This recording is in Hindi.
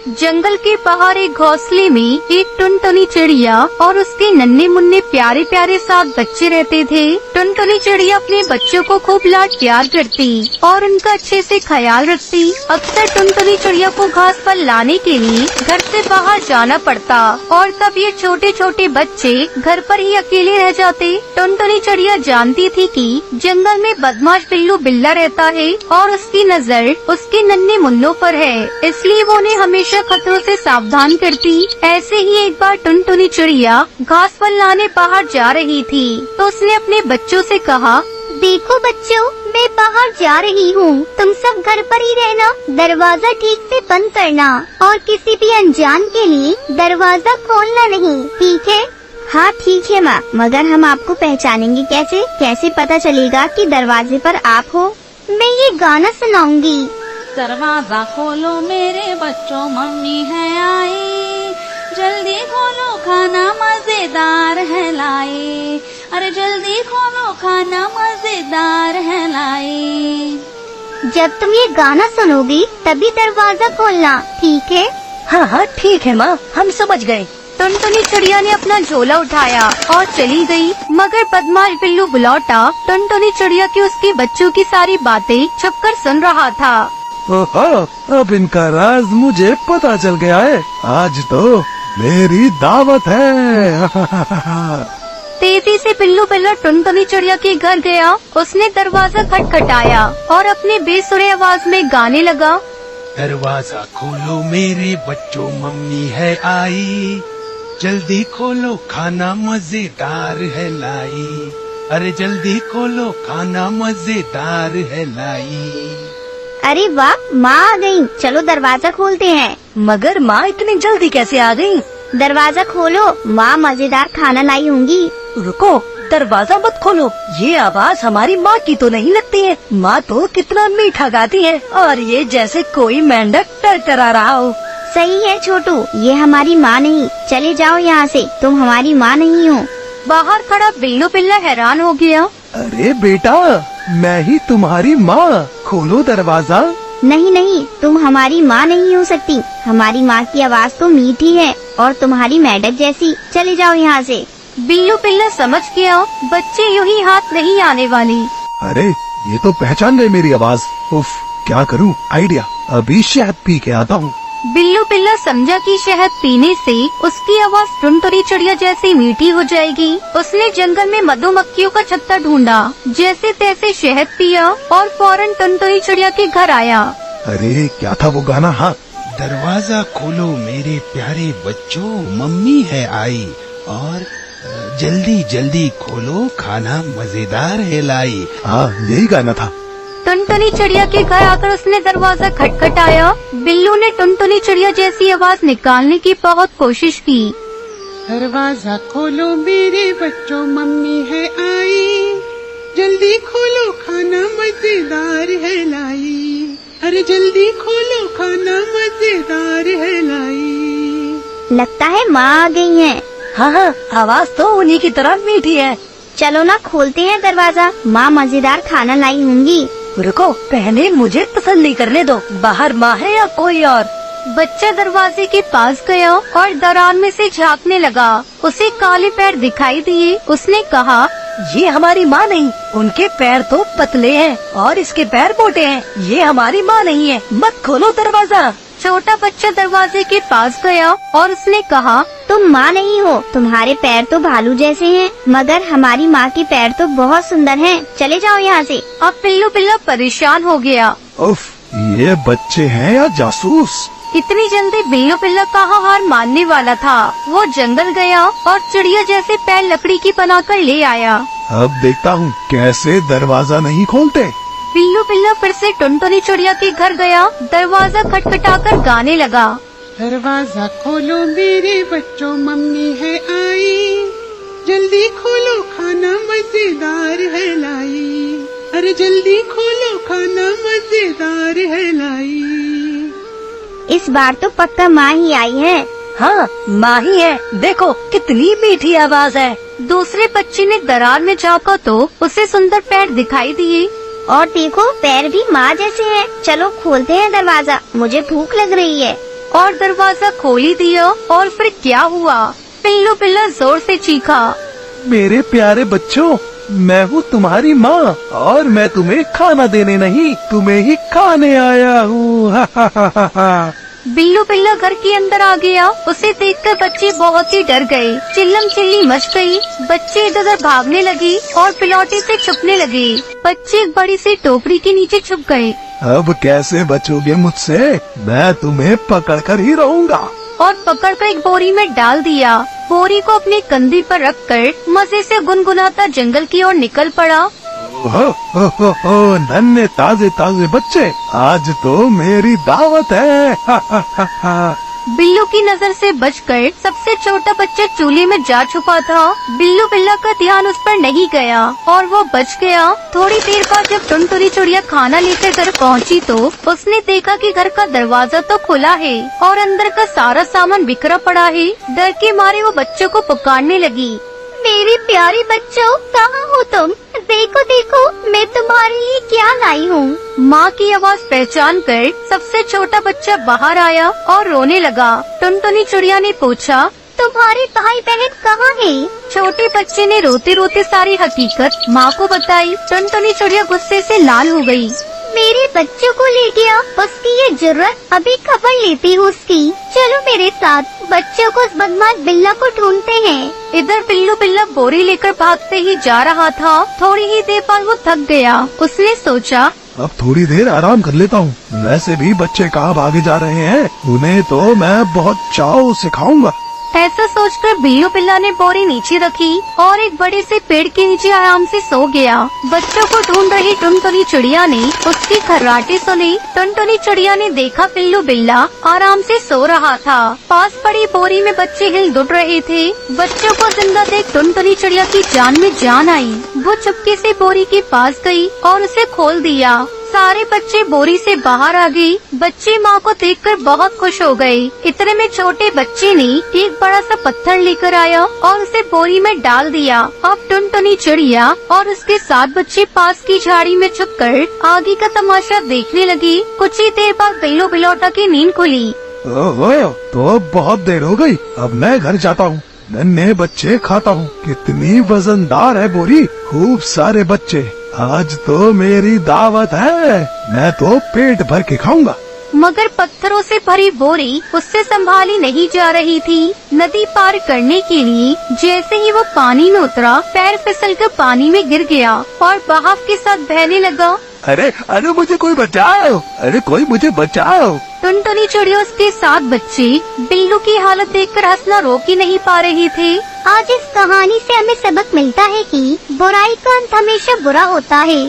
जंगल के बाहर एक घोंसले में एक टुनटुनी चिड़िया और उसके नन्हे मुन्ने प्यारे प्यारे 7 बच्चे रहते थे। टुनटुनी चिड़िया अपने बच्चों को खूब लाड प्यार करती और उनका अच्छे से ख्याल रखती। अक्सर टुनटुनी चिड़िया को घास पर लाने के लिए घर से बाहर जाना पड़ता और तब ये छोटे छोटे बच्चे घर पर ही अकेले रह जाते। टुनटुनी चिड़िया जानती थी कि जंगल में बदमाश बिल्लू बिल्ला रहता है और उसकी नजर उसके नन्हे मुन्नों पर है, इसलिए वो उन्हें हमेशा खतरों से सावधान करती। ऐसे ही एक बार टुनटुनी चिड़िया घास पर लाने बाहर जा रही थी तो उसने अपने बच्चों से कहा, देखो बच्चों, मैं बाहर जा रही हूँ, तुम सब घर पर ही रहना, दरवाजा ठीक से बंद करना और किसी भी अनजान के लिए दरवाजा खोलना नहीं, ठीक है? हाँ ठीक है माँ, मगर हम आपको पहचानेंगे कैसे? कैसे पता चलेगा कि दरवाजे पर आप हो? मैं ये गाना सुनाऊंगी। दरवाजा खोलो मेरे बच्चों, मम्मी है आई, जल्दी खोलो खाना मजेदार है लाई, अरे जल्दी खोलो खाना मजेदार है लाई। जब तुम ये गाना सुनोगी तभी दरवाजा खोलना, ठीक है? हाँ ठीक है माँ, हम समझ गए। टुनटुनी चिड़िया ने अपना झोला उठाया और चली गई, मगर बदमाश बिल्लू बुलौटा टुनटुनी चिड़िया की उसके बच्चों की सारी बातें छुपकर सुन रहा था। अब इनका राज मुझे पता चल गया है, आज तो मेरी दावत है। तेजी से बिल्लू बिल्ला टुनटुनी चिड़िया के घर गया। उसने दरवाजा खटखटाया और अपने बेसुरे आवाज में गाने लगा, दरवाजा खोलो मेरे बच्चों, मम्मी है आई, जल्दी खोलो खाना मजेदार है लाई, अरे जल्दी खोलो खाना मजेदार है लाई। अरे वाह, माँ आ गयी, चलो दरवाजा खोलते हैं। मगर माँ इतनी जल्दी कैसे आ गयी? दरवाजा खोलो, माँ मजेदार खाना लाई होंगी। रुको, दरवाजा मत खोलो, ये आवाज हमारी माँ की तो नहीं लगती है। माँ तो कितना मीठा गाती है और ये जैसे कोई मेंढक टरटरा रहा हो। सही है छोटू, ये हमारी माँ नहीं, चले जाओ यहाँ से, तुम हमारी माँ नहीं हो। बाहर खड़ा बिल्लू बिल्ला हैरान हो गया। अरे बेटा, मैं ही तुम्हारी माँ, खोलो दरवाजा। नहीं नहीं, तुम हमारी माँ नहीं हो सकती, हमारी माँ की आवाज तो मीठी है और तुम्हारी मेंढक जैसी, चले जाओ यहाँ से। बिल्लू बिल्ला समझ गया बच्चे यूं ही हाथ नहीं आने वाले। अरे ये तो पहचान गए मेरी आवाज। उफ, क्या करूँ? आइडिया, अभी शहद पी के आता हूँ। बिल्लू बिल्ला समझा कि शहद पीने से उसकी आवाज टुनटुनी चिड़िया जैसी मीठी हो जाएगी। उसने जंगल में मधुमक्खियों का छत्ता ढूंढा, जैसे तैसे शहद पिया और फौरन टुनटुनी चिड़िया के घर आया। अरे क्या था वो गाना? हाँ, दरवाजा खोलो मेरे प्यारे बच्चों, मम्मी है आई, और जल्दी जल्दी खोलो खाना मजेदार है लाई। हाँ, यही गाना था। टुनटुनी चिड़िया के घर आकर उसने दरवाजा खटखटाया। बिल्लू ने टुनटुनी चिड़िया जैसी आवाज निकालने की बहुत कोशिश की। दरवाजा खोलो मेरे बच्चों, मम्मी है आई, जल्दी खोलो खाना मजेदार है लाई, अरे जल्दी खोलो खाना मजेदार है लाई। लगता है माँ आ गई है। हाँ, आवाज तो उन्हीं की तरह मीठी है। चलो ना, खोलते हैं दरवाजा, माँ मजेदार खाना लाई होंगी। रुको, पहले मुझे तसल्ली करने दो, बाहर माँ है या कोई और। बच्चा दरवाजे के पास गया और दरार में से झांकने लगा। उसे काले पैर दिखाई दिए। उसने कहा, ये हमारी माँ नहीं, उनके पैर तो पतले हैं और इसके पैर मोटे हैं, ये हमारी माँ नहीं है, मत खोलो दरवाजा। छोटा बच्चा दरवाजे के पास गया और उसने कहा, तुम माँ नहीं हो, तुम्हारे पैर तो भालू जैसे हैं, मगर हमारी माँ के पैर तो बहुत सुंदर हैं, चले जाओ यहाँ से। अब बिल्लू बिल्ला परेशान हो गया। उफ, ये बच्चे हैं या जासूस? इतनी जल्दी बिल्लू बिल्ला कहाँ हार मानने वाला था। वो जंगल गया और चिड़िया जैसे पैर लकड़ी की बनाकर ले आया। अब देखता हूँ कैसे दरवाजा नहीं खोलते। बिल्लू बिल्ला फिर से टुनटुनी चिड़िया के घर गया। दरवाजा खटखटाकर गाने लगा, दरवाजा खोलो मेरे बच्चों, मम्मी है आई, जल्दी खोलो खाना मजेदार है लाई, अरे जल्दी खोलो खाना मजेदार है लाई। इस बार तो पक्का माँ ही आई है। हाँ, माँ ही है, देखो कितनी मीठी आवाज है। दूसरे बच्चे ने दरार में झाँका तो उसे सुंदर पैर दिखाई दिए। और देखो, पैर भी माँ जैसे हैं। चलो खोलते हैं दरवाजा, मुझे भूख लग रही है। और दरवाजा खोल ही दिया। और फिर क्या हुआ, पिल्लू बिल्ला जोर से चीखा। मेरे प्यारे बच्चों, मैं हूँ तुम्हारी माँ और मैं तुम्हें खाना देने नहीं, तुम्हें ही खाने आया हूँ। हा हा हा हा हा। बिल्लू बिल्ला घर के अंदर आ गया। उसे देखकर बच्चे बहुत ही डर गए। चिल्लम चिल्ली मच गई। बच्चे इधर उधर भागने लगे और पिलौटे से छुपने लगे। बच्चे एक बड़ी सी टोकरी के नीचे छुप गए। अब कैसे बचोगे मुझसे, मैं तुम्हें पकड़ कर ही रहूँगा। और पकड़कर एक बोरी में डाल दिया। बोरी को अपने कंधे पर रखकर मजे से गुनगुनाता जंगल की ओर निकल पड़ा। हो, नन्हे ताजे ताजे बच्चे, आज तो मेरी दावत है। हा हा हा हा। बिल्लू की नजर से बचकर सबसे छोटा बच्चा चूल्हे में जा छुपा था। बिल्लू बिल्ला का ध्यान उस पर नहीं गया और वो बच गया। थोड़ी देर बाद जब टुनटुनी चिड़िया खाना लेकर घर पहुंची तो उसने देखा कि घर का दरवाजा तो खुला है और अंदर का सारा सामान बिखरा पड़ा है। डर के मारे वो बच्चों को पुकारने लगी। मेरे प्यारे बच्चों, कहाँ हो तुम? देखो देखो, मैं तुम्हारे लिए क्या लाई हूँ। माँ की आवाज पहचान कर सबसे छोटा बच्चा बाहर आया और रोने लगा। टुनटुनी चिड़िया ने पूछा, तुम्हारे भाई बहन कहाँ हैं? छोटे बच्चे ने रोते रोते सारी हकीकत माँ को बताई। टुनटुनी चिड़िया गुस्से से लाल हो गई। मेरे बच्चों को ले गया, उसकी ये जुर्रत, अभी खबर लेती हूँ उसकी। चलो मेरे साथ, बच्चों को उस बदमाश बिल्ला को ढूंढते हैं। इधर बिल्लू बिल्ला बोरी लेकर भागते ही जा रहा था। थोड़ी ही देर बाद वो थक गया। उसने सोचा, अब थोड़ी देर आराम कर लेता हूँ। वैसे भी बच्चे कहाँ भागे जा रहे हैं, उन्हें तो मैं बहुत चाव से खाऊंगा। ऐसा सोचकर बिल्लू बिल्ला ने बोरी नीचे रखी और एक बड़े से पेड़ के नीचे आराम से सो गया। बच्चों को ढूंढ रही टुनटुनी चिड़िया ने उसकी खर्राटे सुनी। टुनटुनी चिड़िया ने देखा बिल्लू बिल्ला आराम से सो रहा था। पास पड़ी बोरी में बच्चे हिल डुल रहे थे। बच्चों को जिंदा देख टुनटुनी चिड़िया की जान में जान आई। वो चुपके से बोरी के पास गई और उसे खोल दिया। सारे बच्चे बोरी से बाहर आ गए। बच्चे माँ को देखकर बहुत खुश हो गए। इतने में छोटे बच्चे ने एक बड़ा सा पत्थर लेकर आया और उसे बोरी में डाल दिया। अब टुनटुनी चिड़िया और उसके 7 बच्चे पास की झाड़ी में छुपकर आगे का तमाशा देखने लगी। कुछ ही देर बाद बिल्लू बिलौटा की नींद खुली। ओह, तो बहुत देर हो गई, अब मैं घर जाता हूँ। नन्हे बच्चे खाता हूँ। कितनी वजनदार है बोरी, खूब सारे बच्चे। आज तो मेरी दावत है, मैं तो पेट भर के खाऊंगा। मगर पत्थरों से भरी बोरी उससे संभाली नहीं जा रही थी। नदी पार करने के लिए जैसे ही वो पानी में उतरा, पैर फिसलकर पानी में गिर गया और बहाव के साथ बहने लगा। अरे अरे मुझे कोई बचाओ, अरे कोई मुझे बचाओ। टुनटुनी चिड़िया उसके 7 बच्चे बिल्लू की हालत देखकर हंसना रोक ही नहीं पा रहे थे। आज इस कहानी से हमें सबक मिलता है कि बुराई का अंत हमेशा बुरा होता है।